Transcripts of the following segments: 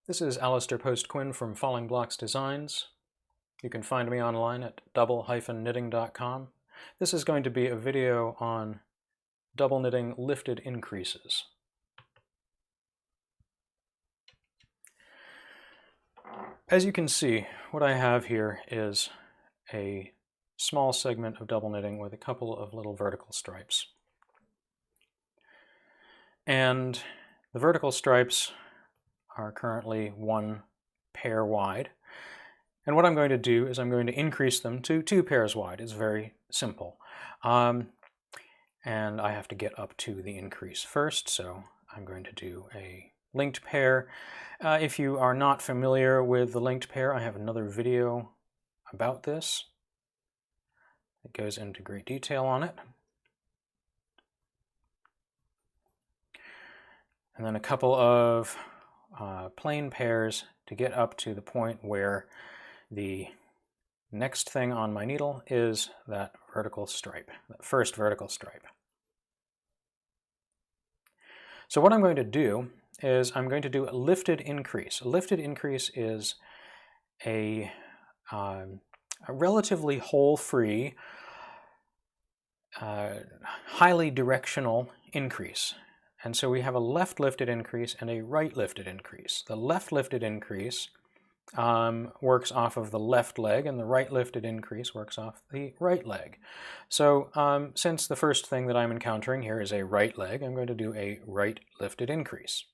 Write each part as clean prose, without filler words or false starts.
This is Alistair Post-Quinn from Fallingblog Designs. You can find me online at double-knitting.com. This is going to be a video on double knitting lifted increases. As you can see, what I have here is a small segment of double knitting with a couple of little vertical stripes. And the vertical stripes are currently one pair wide. And what I'm going to do is I'm going to increase them to 2 pairs wide. It's very simple. And I have to get up to the increase first, so I'm going to do a linked pair. If you are not familiar with the linked pair, I have another video about this. It goes into great detail on it. And then a couple of plain pairs to get up to the point where the next thing on my needle is that vertical stripe, that first vertical stripe. So what I'm going to do is I'm going to do a lifted increase. A lifted increase is a relatively hole-free, highly directional increase. And so we have a left lifted increase and a right lifted increase. The left lifted increase works off of the left leg, and the right lifted increase works off the right leg. So since the first thing that I'm encountering here is a right leg, I'm going to do a right lifted increase.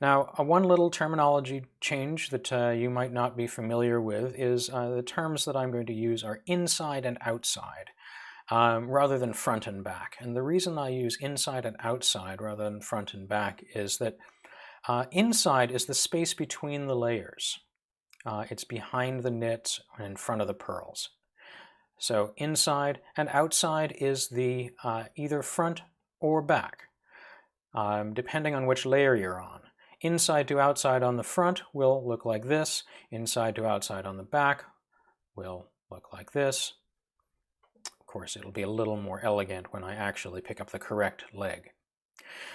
Now, one little terminology change that you might not be familiar with is the terms that I'm going to use are inside and outside. Rather than front and back. And the reason I use inside and outside rather than front and back is that inside is the space between the layers. It's behind the knit and in front of the purls. So inside and outside is the either front or back, depending on which layer you're on. Inside to outside on the front will look like this. Inside to outside on the back will look like this. Of course, it'll be a little more elegant when I actually pick up the correct leg.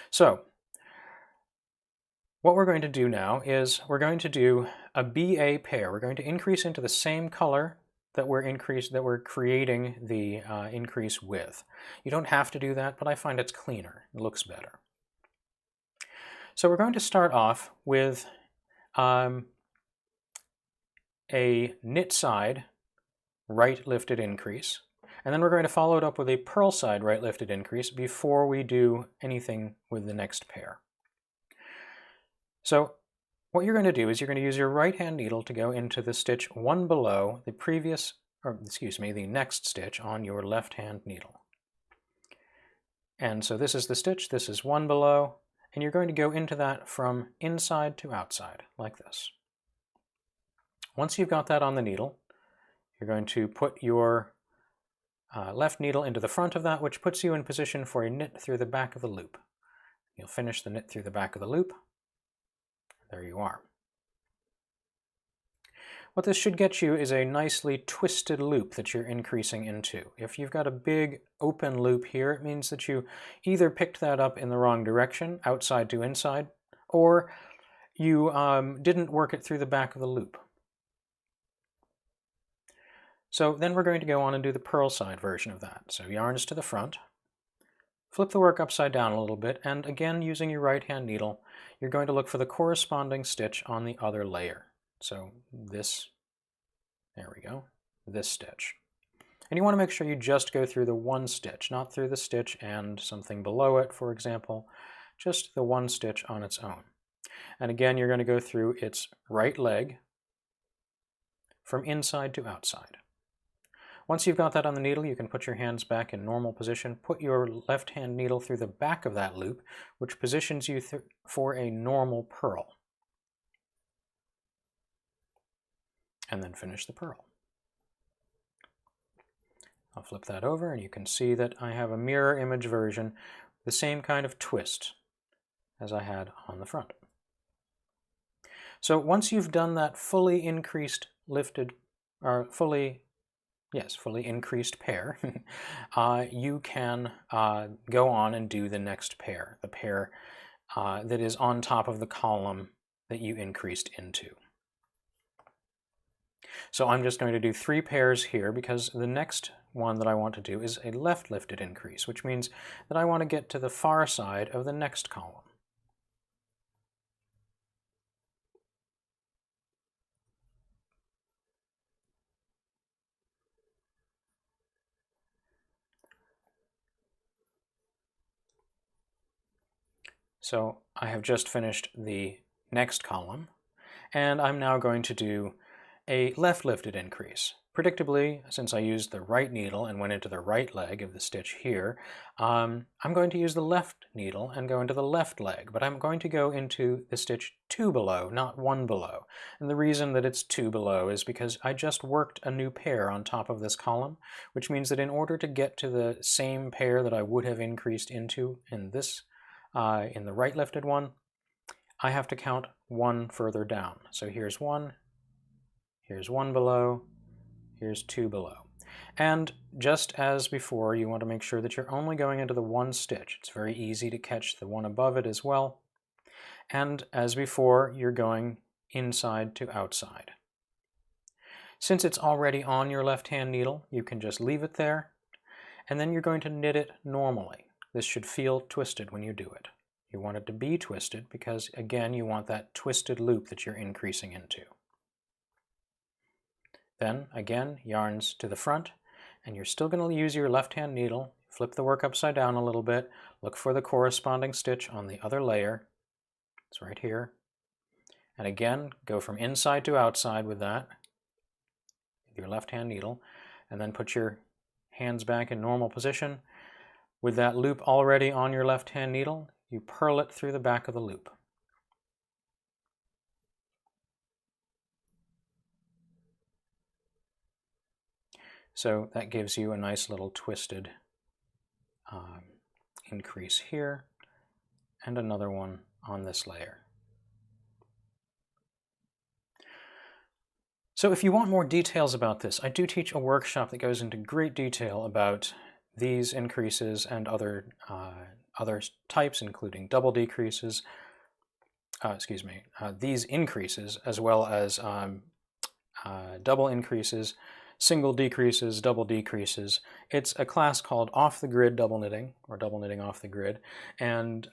So, what we're going to do now is we're going to do a BA pair. We're going to increase into the same color that we're creating the increase with. You don't have to do that, but I find it's cleaner. It looks better. So we're going to start off with a knit side right lifted increase. And then we're going to follow it up with a purl side right lifted increase before we do anything with the next pair. So what you're going to do is you're going to use your right hand needle to go into the stitch one below the next stitch on your left hand needle. And so this is the stitch, this is one below, and you're going to go into that from inside to outside, like this. Once you've got that on the needle, you're going to put your left needle into the front of that, which puts you in position for a knit through the back of the loop. You'll finish the knit through the back of the loop. There you are. What this should get you is a nicely twisted loop that you're increasing into. If you've got a big open loop here, it means that you either picked that up in the wrong direction, outside to inside, or you didn't work it through the back of the loop. So then we're going to go on and do the purl side version of that. So yarns to the front, flip the work upside down a little bit, and again using your right hand needle, you're going to look for the corresponding stitch on the other layer. So this, there we go, this stitch. And you want to make sure you just go through the one stitch, not through the stitch and something below it, for example, just the one stitch on its own. And again, you're going to go through its right leg from inside to outside. Once you've got that on the needle, you can put your hands back in normal position, put your left hand needle through the back of that loop, which positions you for a normal purl. And then finish the purl. I'll flip that over and you can see that I have a mirror image version, the same kind of twist as I had on the front. So once you've done that fully increased fully increased pair, you can go on and do the next pair, the pair that is on top of the column that you increased into. So I'm just going to do 3 pairs here because the next one that I want to do is a left lifted increase, which means that I want to get to the far side of the next column. So I have just finished the next column, and I'm now going to do a left lifted increase. Predictably, since I used the right needle and went into the right leg of the stitch here, I'm going to use the left needle and go into the left leg, but I'm going to go into the stitch 2 below, not 1 below. And the reason that it's 2 below is because I just worked a new pair on top of this column, which means that in order to get to the same pair that I would have increased into in this, in the right lifted one, I have to count 1 further down. So here's 1 below, here's 2 below. And just as before, you want to make sure that you're only going into the one stitch. It's very easy to catch the one above it as well. And as before, you're going inside to outside. Since it's already on your left-hand needle, you can just leave it there, and then you're going to knit it normally. This should feel twisted when you do it. You want it to be twisted because, again, you want that twisted loop that you're increasing into. Then, again, yarns to the front, and you're still going to use your left-hand needle. Flip the work upside down a little bit. Look for the corresponding stitch on the other layer. It's right here. And again, go from inside to outside with that, with your left-hand needle, and then put your hands back in normal position. With that loop already on your left-hand needle, you purl it through the back of the loop. So that gives you a nice little twisted increase here, and another one on this layer. So if you want more details about this, I do teach a workshop that goes into great detail about these increases and other types, including double decreases, these increases, as well as double increases, single decreases, double decreases. It's a class called Off the Grid Double Knitting, or Double Knitting Off the Grid, and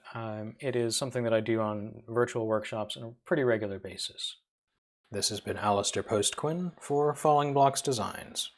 it is something that I do on virtual workshops on a pretty regular basis. This has been Alistair Postquin for Fallingblog Designs.